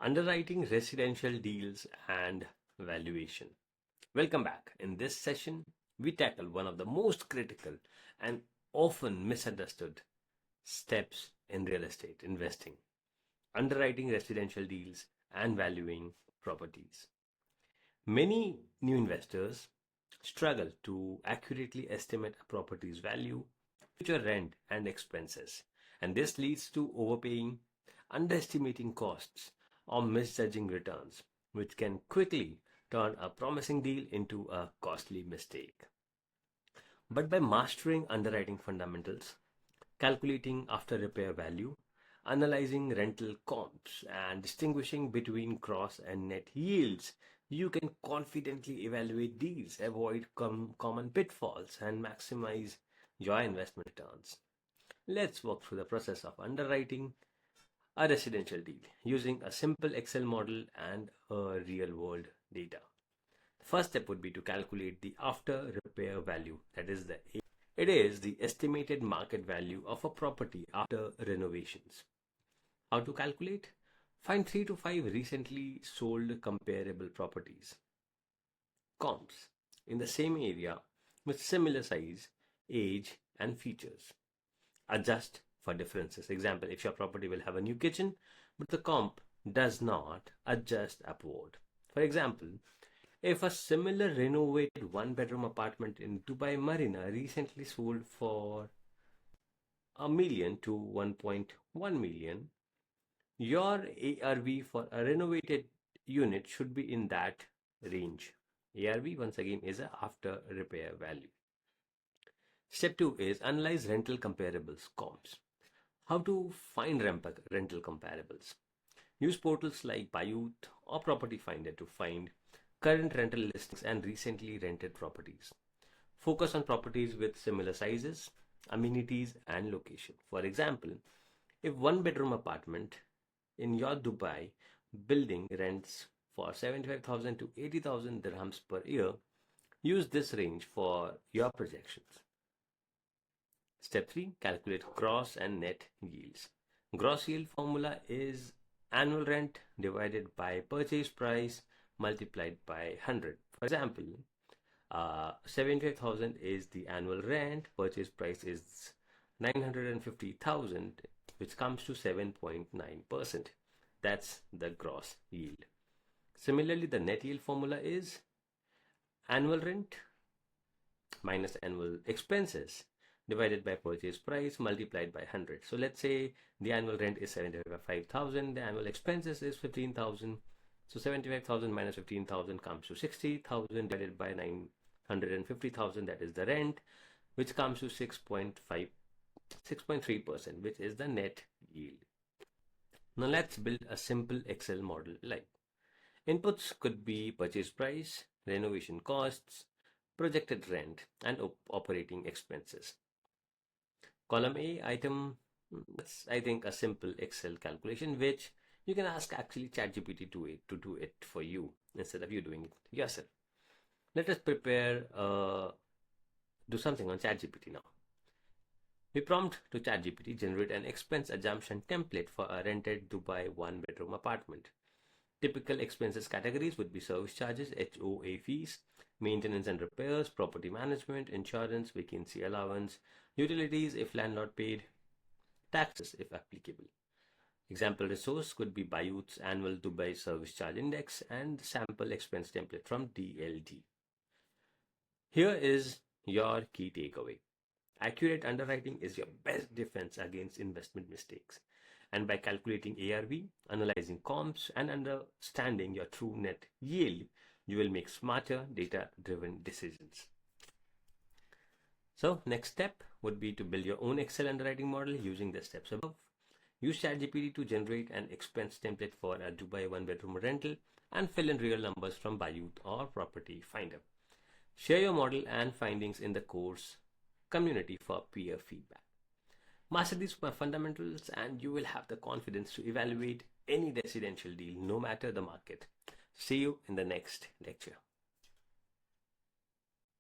Underwriting residential deals and valuation. Welcome back. In this session, we tackle one of the most critical and often misunderstood steps in real estate investing: underwriting residential deals and valuing properties. Many new investors struggle to accurately estimate a property's value, future rent, and expenses, and this leads to overpaying, underestimating costs, or misjudging returns, which can quickly turn a promising deal into a costly mistake. But by mastering underwriting fundamentals, calculating after repair value, analyzing rental comps, and distinguishing between gross and net yields, you can confidently evaluate deals, avoid common pitfalls, and maximize your investment returns. Let's walk through the process of underwriting a residential deal using a simple Excel model and a real world data. The first step would be to calculate the after repair value, that is it is the estimated market value of a property after renovations. How to calculate? Find 3 to 5 recently sold comparable properties, comps, in the same area with similar size, age, and features. Adjust for differences. Example, if your property will have a new kitchen, but the comp does not, adjust upward. For example, if a similar renovated one-bedroom apartment in Dubai Marina recently sold for $1 million to $1.1 million, your ARV for a renovated unit should be in that range. ARV, once again, is a after repair value. Step 2 is analyze rental comparables, comps. How to find rental comparables? Use portals like Bayut or Property Finder to find current rental listings and recently rented properties. Focus on properties with similar sizes, amenities, and location. For example, if one-bedroom apartment in your Dubai building rents for 75,000 to 80,000 dirhams per year, use this range for your projections. Step 3, calculate gross and net yields. Gross yield formula is annual rent divided by purchase price multiplied by 100. For example, 75,000 is the annual rent, purchase price is 950,000, which comes to 7.9%. That's the gross yield. Similarly, the net yield formula is annual rent minus annual expenses divided by purchase price multiplied by 100. So let's say the annual rent is 75,000, the annual expenses is 15,000. So 75,000 minus 15,000 comes to 60,000 divided by 950,000, that is the rent, which comes to 6.3%, which is the net yield. Now let's build a simple Excel model. Like inputs could be purchase price, renovation costs, projected rent, and operating expenses. Column A item, that's I think a simple Excel calculation which you can ask actually ChatGPT to do it for you instead of you doing it yourself. Let us do something on ChatGPT now. We prompt to ChatGPT generate an expense assumption template for a rented Dubai one-bedroom apartment. Typical expenses categories would be service charges, HOA fees, maintenance and repairs, property management, insurance, vacancy allowance, utilities if landlord paid, taxes if applicable. Example resource could be Bayut's annual Dubai service charge index and sample expense template from DLD. Here is your key takeaway. Accurate underwriting is your best defense against investment mistakes. And by calculating ARV, analyzing comps, and understanding your true net yield, you will make smarter, data-driven decisions. So, next step would be to build your own Excel underwriting model using the steps above. Use ChatGPT to generate an expense template for a Dubai one-bedroom rental and fill in real numbers from Bayut or Property Finder. Share your model and findings in the course community for peer feedback. Master these fundamentals and you will have the confidence to evaluate any residential deal no matter the market. See you in the next lecture.